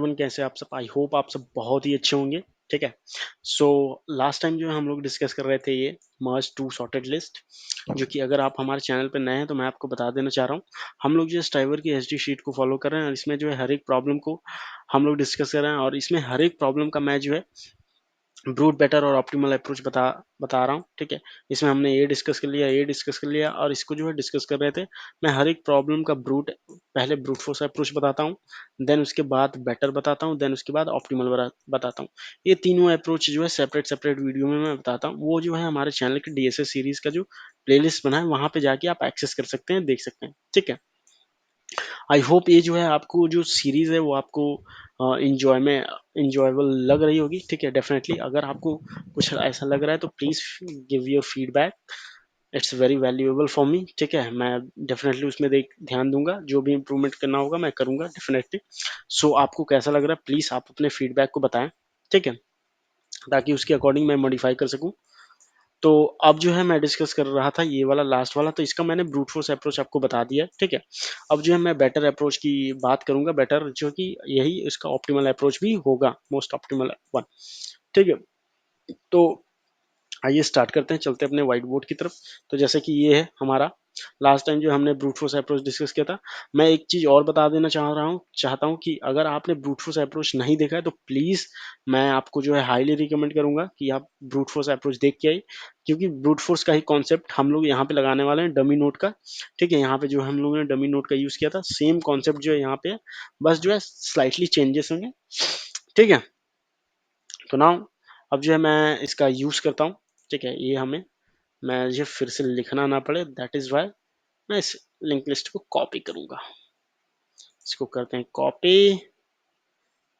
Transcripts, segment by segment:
Everyone, कैसे आप सब? आई होप आप सब बहुत ही अच्छे होंगे। ठीक है। सो लास्ट टाइम जो है हम लोग डिस्कस कर रहे थे ये मर्ज टू सॉर्टेड लिस्ट, जो कि अगर आप हमारे चैनल पे नए हैं तो मैं आपको बता देना चाह रहा हूँ। हम लोग जो स्ट्राइवर की एचडी शीट को फॉलो कर रहे हैं और इसमें जो है हर एक प्रॉब्लम को हम लोग डिस्कस कर रहे हैं और इसमें हर एक प्रॉब्लम का मैं जो है ब्रूट बेटर और ऑप्टिमल अप्रोच बता बता रहा हूँ। ठीक है। इसमें हमने ये डिस्कस कर लिया और इसको जो है डिस्कस कर रहे थे। मैं हर एक प्रॉब्लम का पहले ब्रूट फोर्स अप्रोच बताता हूँ, देन उसके बाद बेटर बताता हूँ, देन उसके बाद ऑप्टिमल बताता हूँ। ये तीनों अप्रोच जो है सेपरेट सेपरेट वीडियो में मैं बताता हूँ। वो जो है हमारे चैनल के डीएसएस सीरीज का जो प्लेलिस्ट बना है वहां पे जाके आप एक्सेस कर सकते हैं, देख सकते हैं। ठीक है। आई होप ये जो है आपको जो सीरीज है वो आपको इंजॉयबल लग रही होगी। ठीक है। डेफिनेटली अगर आपको कुछ ऐसा लग रहा है तो please give your feedback. It's very valuable for me. ठीक है। मैं डेफिनेटली उसमें देख ध्यान दूंगा, जो भी इम्प्रूवमेंट करना होगा मैं करूंगा डेफिनेटली। सो आपको कैसा लग रहा है प्लीज आप अपने फीडबैक को बताएं। ठीक है। ताकि उसके अकॉर्डिंग मैं मॉडिफाई कर सकूं। तो अब जो है मैं डिस्कस कर रहा था ये वाला लास्ट वाला, तो इसका मैंने ब्रूट फोर्स अप्रोच आपको बता दिया। ठीक है। अब जो है मैं बेटर अप्रोच की बात करूंगा, बेटर जो कि यही इसका ऑप्टिमल अप्रोच भी होगा, मोस्ट ऑप्टिमल वन। ठीक है। तो आइए स्टार्ट करते हैं, चलते हैं अपने व्हाइट बोर्ड की तरफ। तो जैसे कि ये है हमारा लास्ट टाइम जो हमने ब्रूट फोर्स अप्रोच डिस्कस किया था। मैं एक चीज और बता देना चाहता हूँ कि अगर आपने ब्रूट फोर्स अप्रोच नहीं देखा है तो प्लीज मैं आपको जो है हाईली रिकमेंड करूंगा कि आप ब्रूट फोर्स अप्रोच देख के आइए, क्योंकि ब्रूट फोर्स का ही कॉन्सेप्ट हम लोग यहाँ पे लगाने वाले हैं, डमी नोट का। ठीक है। यहाँ पे जो हम लोगों ने डमी नोट का यूज किया था, सेम कॉन्सेप्ट जो है यहाँ पे है, बस जो है स्लाइटली चेंजेस होंगे। ठीक है। तो नाउ अब जो है मैं इसका यूज करता हूँ। ठीक है। ये हमें मैं ये फिर से लिखना ना पड़े, दैट इज वाई मैं इस लिंक लिस्ट को कॉपी करूंगा। इसको करते हैं कॉपी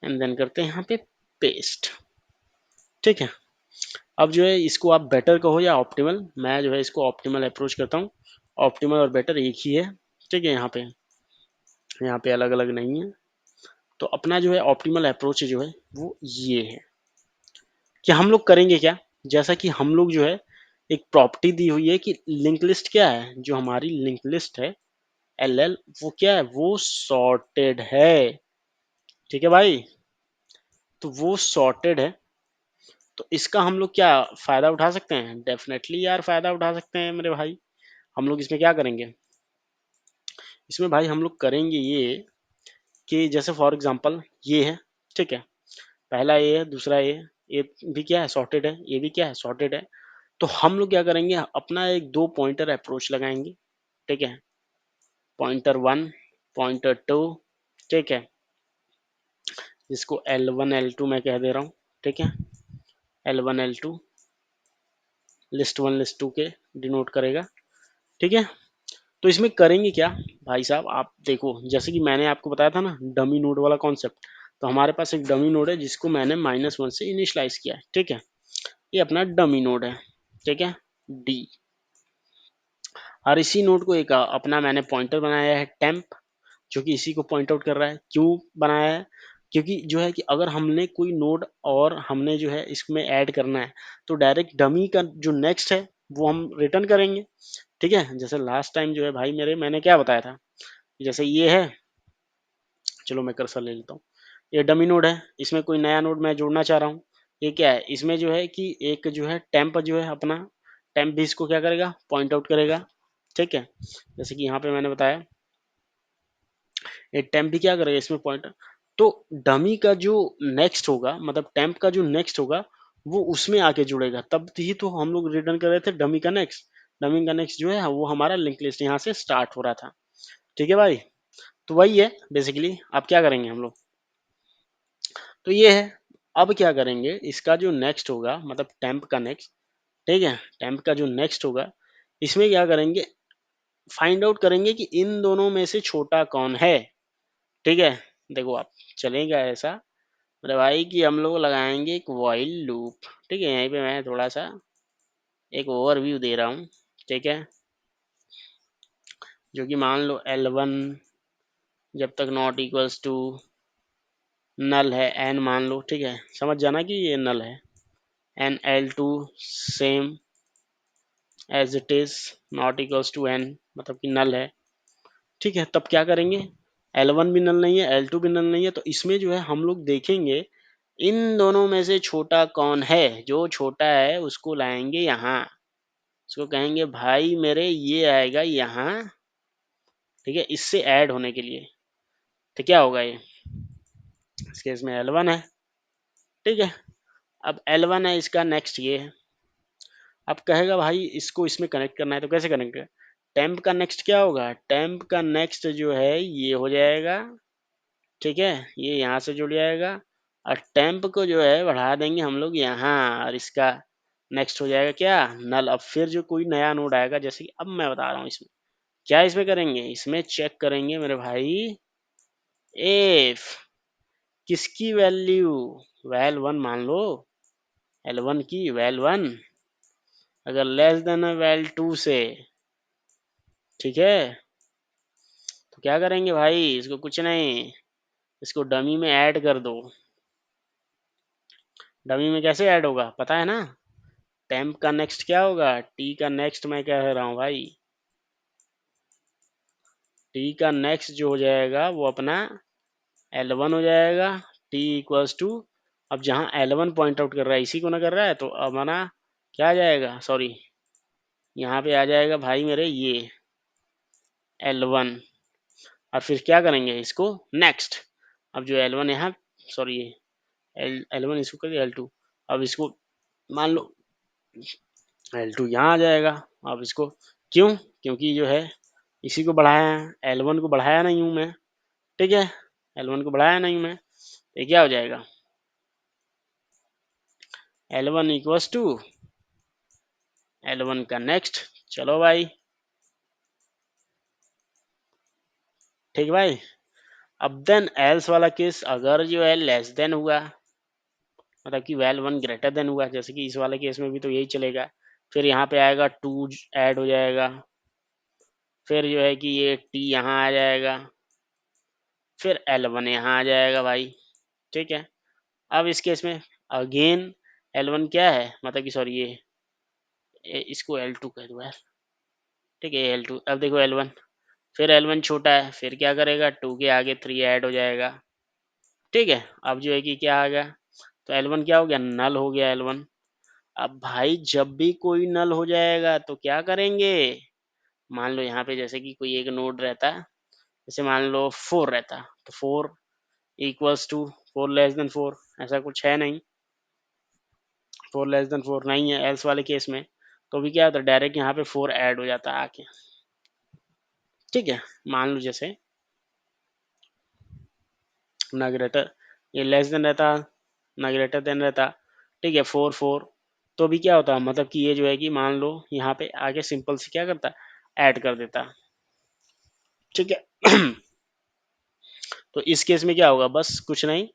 एंड देन करते हैं यहाँ पे पेस्ट। ठीक है। अब जो है इसको आप बेटर कहो या ऑप्टिमल, मैं जो है इसको ऑप्टिमल अप्रोच करता हूँ। ऑप्टिमल और बेटर एक ही है। ठीक है। यहाँ पे अलग अलग नहीं है। तो अपना जो है ऑप्टिमल अप्रोच जो है वो ये है कि हम लोग करेंगे क्या। जैसा कि हम लोग जो है एक प्रॉपर्टी दी हुई है कि लिंक लिस्ट क्या है, जो हमारी लिंक लिस्ट है एल एल, वो क्या है, वो सॉर्टेड है। ठीक है भाई। तो वो सॉर्टेड है। तो इसका हम लोग क्या फायदा उठा सकते हैं? डेफिनेटली यार फायदा उठा सकते हैं मेरे भाई। हम लोग इसमें क्या करेंगे, इसमें भाई हम लोग करेंगे ये कि जैसे फॉर एग्जांपल ये है। ठीक है। पहला ये है, दूसरा ये भी क्या है, सॉर्टेड है, ये भी क्या है, सॉर्टेड है। तो हम लोग क्या करेंगे, अपना एक दो पॉइंटर अप्रोच लगाएंगे। ठीक है। Pointer one, pointer two. ठीक है। जिसको L1 L2 मैं कह दे रहा हूँ। ठीक है। L1 L2 list one list two के डिनोट करेगा। ठीक है। तो इसमें करेंगे क्या भाई साहब, आप देखो जैसे कि मैंने आपको बताया था ना डमी नोड वाला कॉन्सेप्ट। तो हमारे पास एक डमी नोड है जिसको मैंने -1 से इनिशलाइज किया है। ठीक है। ये अपना डमी नोड है। ठीक है। डी। और इसी नोड को एक अपना मैंने पॉइंटर बनाया है टेम्प, जो कि इसी को पॉइंट आउट कर रहा है। क्यों बनाया है? क्योंकि जो है कि अगर हमने कोई नोड और हमने जो है इसमें ऐड करना है तो डायरेक्ट डमी का जो नेक्स्ट है वो हम रिटर्न करेंगे। ठीक है। जैसे लास्ट टाइम जो है भाई मैंने क्या बताया था, जैसे ये है, चलो मैं कर्सर ले लेता हूँ। ये डमी नोड है, इसमें कोई नया नोड मैं जोड़ना चाह रहा हूँ। ये क्या है, इसमें जो है कि एक जो है टेम्प जो है अपना, टेम्प भी इसको क्या करेगा, पॉइंट आउट करेगा। ठीक है। जैसे कि यहाँ पे मैंने बताया ये टेम्प भी क्या करेगा, इसमें पॉइंटर। तो डमी का जो नेक्स्ट होगा, मतलब टेम्प का जो नेक्स्ट होगा वो उसमें आके जुड़ेगा, तब ही तो हम लोग रिटर्न कर रहे थे डमी का नेक्स्ट। डमी का नेक्स्ट जो है वो हमारा लिंक लिस्ट यहाँ से स्टार्ट हो रहा था। ठीक है भाई। तो वही है बेसिकली। अब क्या करेंगे हम लोग, तो ये है। अब क्या करेंगे, इसका जो नेक्स्ट होगा मतलब टेम्प का नेक्स्ट। ठीक है। टेम्प का जो नेक्स्ट होगा इसमें क्या करेंगे, फाइंड आउट करेंगे कि इन दोनों में से छोटा कौन है। ठीक है। देखो आप, चलेगा ऐसा मेरे भाई कि हम लोग लगाएंगे एक व्हाइल लूप। ठीक है। यहीं पे मैं थोड़ा सा एक ओवरव्यू दे रहा हूँ। ठीक है। जो कि मान लो L1 जब तक नॉट इक्वल्स टू नल है, एन मान लो। ठीक है। समझ जाना कि ये नल है। N L2 same as it is not equals to N, मतलब कि नल है। ठीक है। तब क्या करेंगे, L1 भी नल नहीं है, L2 भी नल नहीं है, तो इसमें जो है हम लोग देखेंगे इन दोनों में से छोटा कौन है। जो छोटा है उसको लाएंगे यहाँ, उसको कहेंगे भाई मेरे ये आएगा यहाँ, ठीक है, इससे ऐड होने के लिए। तो क्या होगा ये, इस केस में L1 है, ठीक है। अब L1 है, इसका नेक्स्ट ये है। अब कहेगा भाई इसको इसमें कनेक्ट करना है, तो कैसे कनेक्ट करें। टेम्प का नेक्स्ट क्या होगा, टेम्प का नेक्स्ट जो है ये हो जाएगा, ठीक है, ये यहाँ से जुड़ जाएगा। और टेम्प को जो है बढ़ा देंगे हम लोग यहाँ, और इसका नेक्स्ट हो जाएगा क्या, नल। अब फिर जो कोई नया नोड आएगा, जैसे कि अब मैं बता रहा हूँ इसमें क्या इसमें करेंगे, इसमें चेक करेंगे मेरे भाई, इफ किसकी वैल्यू, वैल वन मान लो, L1 की वैल वन अगर लेस देन है वैल टू से, ठीक है, तो क्या करेंगे भाई, इसको कुछ नहीं, इसको डमी में ऐड कर दो। डमी में कैसे ऐड होगा पता है ना, टेम्प का नेक्स्ट क्या होगा, टी का नेक्स्ट मैं कह रहा हूँ भाई, टी का नेक्स्ट जो हो जाएगा वो अपना L1 हो जाएगा। टी इक्वल्स टू, अब जहाँ L1 पॉइंट आउट कर रहा है इसी को ना कर रहा है, तो अपना क्या आ जाएगा, सॉरी, यहाँ पे आ जाएगा भाई मेरे ये L1। और फिर क्या करेंगे इसको नेक्स्ट, अब जो L1 यहाँ, सॉरी ये L1 इसको कर दिया L2, अब इसको मान लो L2 यहाँ आ जाएगा। अब इसको क्यों, क्योंकि जो है इसी को बढ़ाया है, L1 को बढ़ाया नहीं हूँ मैं, ठीक है, L1 को बढ़ाया नहीं मैं, ये क्या हो जाएगा, L1 इक्वल्स टू L1 का नेक्स्ट। चलो भाई, ठीक भाई। अब देन एल्स वाला केस अगर जो है लेस देन हुआ, मतलब कि वैल वन ग्रेटर देन हुआ, जैसे कि इस वाले केस में भी तो यही चलेगा। फिर यहाँ पे आएगा टू ऐड हो जाएगा, फिर जो है कि ये टी यहाँ आ जाएगा, फिर L1 यहाँ आ जाएगा भाई, ठीक है। अब इस केस में अगेन L1 क्या है, मतलब कि सॉरी इसको L2 कह दो यार, ठीक है L2। अब देखो L1, फिर L1 छोटा है, फिर क्या करेगा, टू के आगे थ्री ऐड हो जाएगा, ठीक है। अब जो है कि क्या आ गया, तो L1 क्या हो गया, नल हो गया L1। अब भाई जब भी कोई नल हो जाएगा तो क्या करेंगे, मान लो यहाँ पे जैसे कि कोई एक नोड रहता, जैसे मान लो 4 रहता, तो 4 इक्वल्स टू 4 लेस देन 4, ऐसा कुछ है नहीं, 4 लेस देन 4 नहीं है एल्स वाले केस में, तो भी क्या होता है डायरेक्ट यहाँ पे 4 ऐड हो जाता है आके, ठीक है। मान लो जैसे ना ग्रेटर, ये लेस देन रहता, ना ग्रेटर देन रहता, ठीक है, 4 4, तो भी क्या होता, मतलब कि ये जो है कि मान लो यहाँ पे आगे सिंपल से क्या करता, ऐड कर देता, ठीक है। तो इस केस में क्या होगा, बस कुछ नहीं,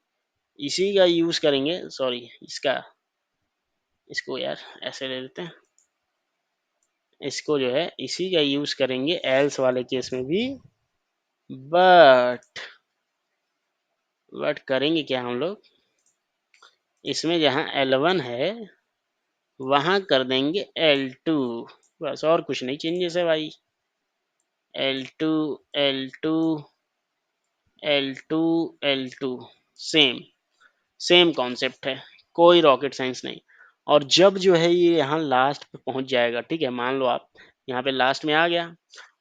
इसी का यूज करेंगे, सॉरी इसका, इसको यार ऐसे ले लेते हैं, इसको जो है इसी का यूज करेंगे एल्स वाले केस में भी, बट करेंगे क्या हम लोग, इसमें जहाँ L1 है वहां कर देंगे L2, बस और कुछ नहीं चेंजेस है भाई, L2 L2 L2 L2, same same concept है, कोई रॉकेट साइंस नहीं। और जब जो है ये यहाँ लास्ट पे पहुंच जाएगा, ठीक है, मान लो आप यहाँ पे लास्ट में आ गया,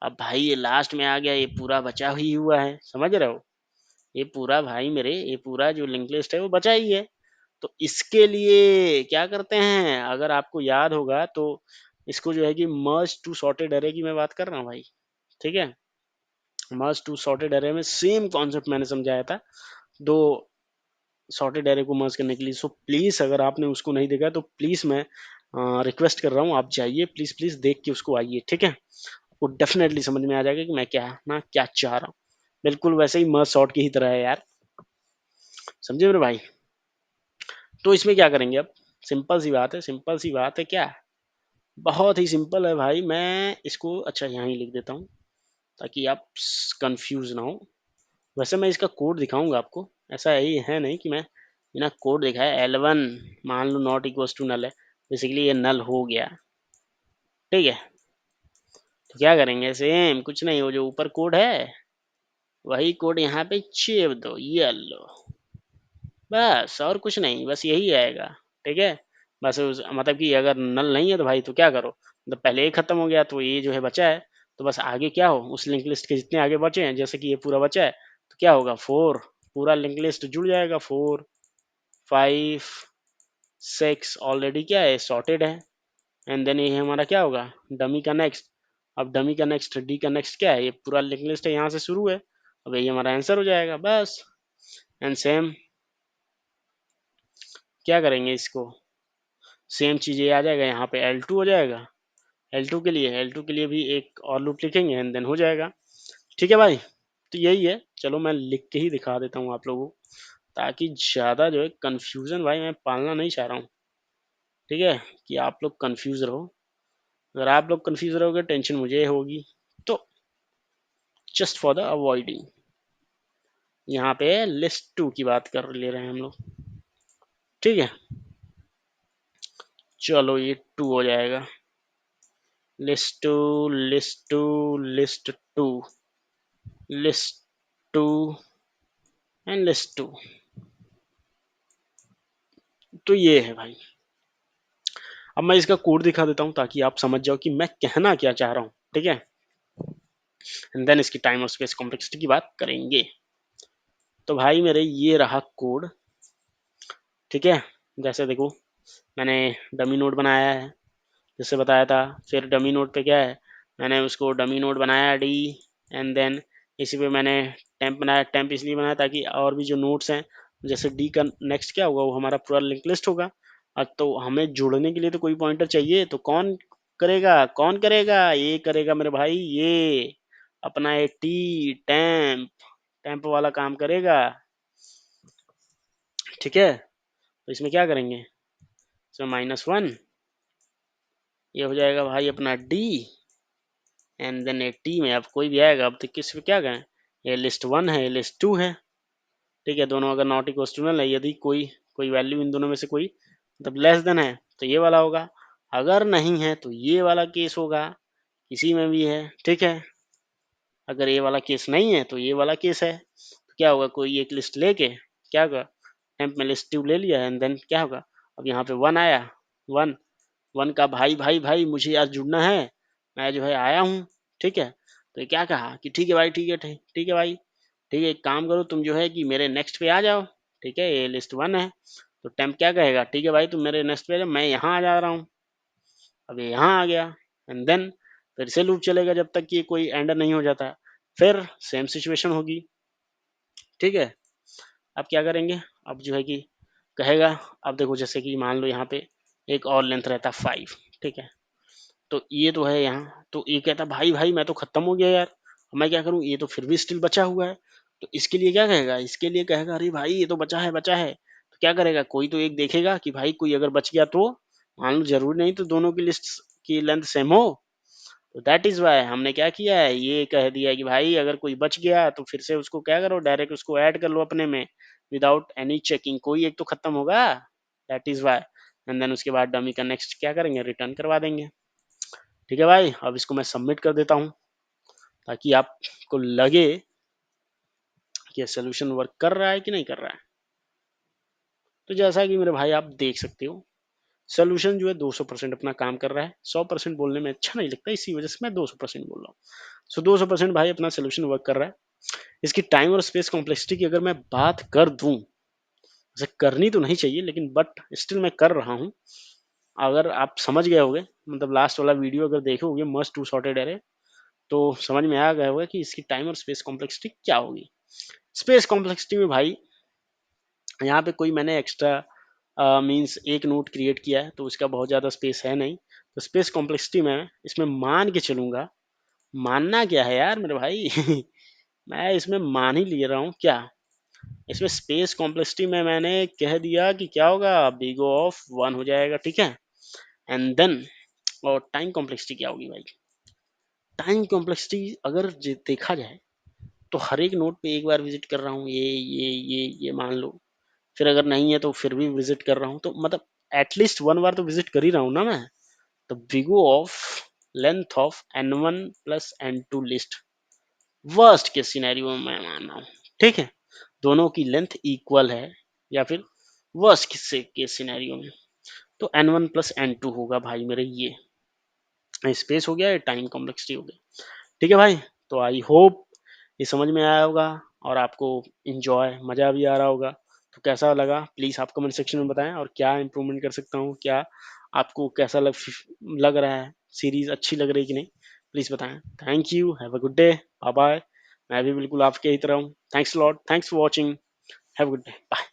अब भाई ये लास्ट में आ गया, ये पूरा बचा ही हुआ है, समझ रहे हो, ये पूरा भाई मेरे, ये पूरा जो लिंक लिस्ट है वो बचा ही है। तो इसके लिए क्या करते हैं, अगर आपको याद होगा तो इसको जो है कि मर्ज टू सॉर्टेड अरे की मैं बात कर रहा हूँ भाई, ठीक है। मर्ज टू सॉर्टेड अरे में सेम कॉन्सेप्ट मैंने समझाया था, दो सॉर्टेड एरे को मर्ज करने के लिए। सो प्लीज अगर आपने उसको नहीं देखा तो प्लीज मैं रिक्वेस्ट कर रहा हूँ, आप जाइए प्लीज प्लीज देख के उसको आइए, ठीक है। आपको डेफिनेटली समझ में आ जाएगा कि मैं क्या ना क्या चाह रहा हूँ, बिल्कुल वैसे ही मर्ज सॉर्ट की ही तरह है यार, समझे मेरे भाई। तो इसमें क्या करेंगे अब, सिंपल सी बात है, सिंपल सी बात है, क्या बहुत ही सिंपल है भाई। मैं इसको अच्छा यहाँ ही लिख देता हूँ ताकि आप कंफ्यूज ना हो। वैसे मैं इसका कोड दिखाऊंगा आपको, ऐसा है नहीं कि मैं बिना कोड दिखाए L1 मान लो नॉट इक्वल्स टू नल है, बेसिकली ये नल हो गया, ठीक है। तो क्या करेंगे, सेम कुछ नहीं, वो जो ऊपर कोड है वही कोड यहाँ पे चेप दो, ये लो, बस और कुछ नहीं, बस यही आएगा। ठीक है, बस मतलब कि अगर नल नहीं है तो भाई तो क्या करो, मतलब पहले ये खत्म हो गया तो ये जो है बचा है, तो बस आगे क्या हो, उस लिंक लिस्ट के जितने आगे बचे हैं, जैसे कि ये पूरा बचा है, तो क्या होगा, 4, पूरा लिंक लिस्ट जुड़ जाएगा, 4, 5, 6 ऑलरेडी क्या है, सॉर्टेड है। एंड देन ये हमारा क्या होगा, डमी का नेक्स्ट। अब डमी का नेक्स्ट, डी का नेक्स्ट क्या है, ये पूरा लिंक लिस्ट है, यहाँ से शुरू है, अब ये हमारा आंसर हो जाएगा बस। एंड सेम क्या करेंगे इसको, सेम चीज ये आ जाएगा, यहाँ पे L2 हो जाएगा, L2 के लिए भी एक और लूप लिखेंगे एंड देन हो जाएगा। ठीक है भाई, तो यही है, चलो मैं लिख के ही दिखा देता हूँ आप लोगों को, ताकि ज़्यादा जो है कंफ्यूजन भाई मैं पालना नहीं चाह रहा हूँ। ठीक है, कि आप लोग कंफ्यूज रहो, अगर आप लोग कंफ्यूज रहोगे टेंशन मुझे होगी, तो जस्ट फॉर द अवॉइडिंग यहाँ पे लिस्ट 2 की बात कर ले रहे हैं हम लोग। ठीक है, चलो ये 2 हो जाएगा, list two, list two, list two, list two and list two, तो ये है भाई। अब मैं इसका कोड दिखा देता हूँ ताकि आप समझ जाओ कि मैं कहना क्या चाह रहा हूँ। ठीक है, एंड देन इसकी टाइम और स्पेस कॉम्प्लेक्सिटी की बात करेंगे। तो भाई मेरे ये रहा कोड। ठीक है, जैसे देखो मैंने डमी नोड बनाया है, जैसे बताया था, फिर डमी नोड पे क्या है, मैंने उसको डमी नोड बनाया डी, एंड देन इसी पे मैंने टेम्प बनाया, टेम्प इसलिए बनाया ताकि और भी जो नोड्स हैं, जैसे डी का नेक्स्ट क्या होगा, वो हमारा पूरा लिंक लिस्ट होगा। तो हमें जोड़ने के लिए तो कोई पॉइंटर चाहिए, तो कौन करेगा, कौन करेगा, ये करेगा मेरे भाई, ये अपना ये टी टेम्प, टेम्प वाला काम करेगा। ठीक है, तो इसमें क्या करेंगे, इसमें -1, ये हो जाएगा भाई अपना डी, एंड देन 80 में अब कोई भी आएगा, अब तो किस पे क्या करें, ये लिस्ट 1 है, ये लिस्ट 2 है। ठीक है, दोनों अगर नॉट इक्वल टू नल है, यदि कोई कोई वैल्यू इन दोनों में से कोई मतलब लेस देन है तो ये वाला होगा, अगर नहीं है तो ये वाला केस होगा, किसी में भी है। ठीक है, अगर ये वाला केस नहीं है तो ये वाला केस है, तो क्या होगा, कोई एक लिस्ट लेके क्या होगा, टेम्प में लिस्ट 2 ले लिया एंड देन क्या होगा, अब यहाँ पे 1 आया, 1, 1 का भाई भाई भाई मुझे आज जुड़ना है, मैं जो है आया हूँ। ठीक है, तो ये क्या कहा कि ठीक है भाई, ठीक है, ठीक है भाई, ठीक है, एक काम करो तुम जो है कि मेरे नेक्स्ट पे आ जाओ। ठीक है, ये लिस्ट 1 है, तो टेम्प क्या कहेगा, ठीक है भाई तुम मेरे नेक्स्ट पे आ जाओ, मैं यहाँ आ जा रहा हूँ, अब ये यहाँ आ गया, एंड देन फिर से लूप चलेगा जब तक कि कोई एंडर नहीं हो जाता, फिर सेम सिचुएशन होगी। ठीक है, अब क्या करेंगे, अब जो है कि कहेगा, अब देखो जैसे कि मान लो यहाँ पे एक और लेंथ रहता 5। ठीक है, तो ये तो है यहाँ, तो ये कहता भाई भाई मैं तो खत्म हो गया यार, अब मैं क्या करूँ, ये तो फिर भी स्टिल बचा हुआ है, तो इसके लिए क्या कहेगा, इसके लिए कहेगा अरे भाई ये तो बचा है, बचा है, तो क्या करेगा, कोई तो एक देखेगा कि भाई कोई अगर बच गया तो, मान लो जरूरी नहीं तो दोनों की लिस्ट की लेंथ सेम हो, तो दैट इज वाई हमने क्या किया है, ये कह दिया है कि भाई अगर कोई बच गया तो फिर से उसको क्या करो, डायरेक्ट उसको ऐड कर लो अपने में, विदाउट एनी चेकिंग, कोई एक तो खत्म होगा, that is Y. And then उसके बाद डमी का नेक्स्ट क्या करेंगे, रिटर्न करवा देंगे। ठीक है भाई, अब इसको मैं सबमिट कर देता हूँ ताकि आपको लगे कि सोल्यूशन वर्क कर रहा है कि नहीं कर रहा है। तो जैसा कि मेरे भाई आप देख सकते हो, सोल्यूशन जो है 200% अपना काम कर रहा है, 100% बोलने में अच्छा नहीं लगता, इसी वजह से मैं 200% बोल रहा हूँ। सो 200% भाई अपना सोल्यूशन वर्क कर रहा है। इसकी टाइम और स्पेस कॉम्प्लेक्सिटी की अगर मैं बात कर दूं, वैसे करनी तो नहीं चाहिए लेकिन बट स्टिल मैं कर रहा हूँ, अगर आप समझ गए होगे, मतलब लास्ट वाला वीडियो अगर देखे होगे मस्ट टू सॉर्टेड एरे, तो समझ में आ गया होगा कि इसकी टाइम और स्पेस कॉम्प्लेक्सिटी क्या होगी। स्पेस कॉम्प्लेक्सिटी में भाई यहाँ पे कोई मैंने एक्स्ट्रा मींस एक नोट क्रिएट किया है तो उसका बहुत ज़्यादा स्पेस है नहीं, तो स्पेस कॉम्प्लेक्सिटी में इसमें मान के चलूंगा, मानना क्या है यार मेरे भाई मैं इसमें मान ही ले रहा हूँ क्या, इसमें स्पेस कॉम्प्लेक्सिटी में मैंने कह दिया कि क्या होगा, बिग ऑफ 1 हो जाएगा। ठीक है, एंड देन और टाइम कॉम्प्लेक्सिटी क्या होगी भाई, टाइम कॉम्प्लेक्सिटी अगर देखा जाए तो हर एक नोड पे एक बार विजिट कर रहा हूँ, ये मान लो, फिर अगर नहीं है तो फिर भी विजिट कर रहा हूँ, तो मतलब एटलीस्ट 1 बार तो विजिट कर ही रहा हूँ ना मैं। तो big O of length of N1 plus N2 list, worst case scenario में मैं मान रहा हूँ, ठीक है? दोनों की लेंथ इक्वल है या फिर वर्स्ट केस सिनेरियो में तो n1 प्लस n2 होगा भाई मेरे ये स्पेस हो गया, ये टाइम कॉम्प्लेक्सिटी हो गया। ठीक है भाई, तो आई होप ये समझ में आया होगा और आपको इंजॉय मज़ा भी आ रहा होगा। तो कैसा लगा प्लीज़ आप कमेंट सेक्शन में बताएं और क्या इम्प्रूवमेंट कर सकता हूँ, क्या आपको कैसा लग रहा है, सीरीज़ अच्छी लग रही है कि नहीं, प्लीज़ बताएं। Thank you, have a good day, bye bye. मैं भी बिल्कुल आपके ही तरह हूँ। Thanks lot, thanks for watching, have a good day, bye.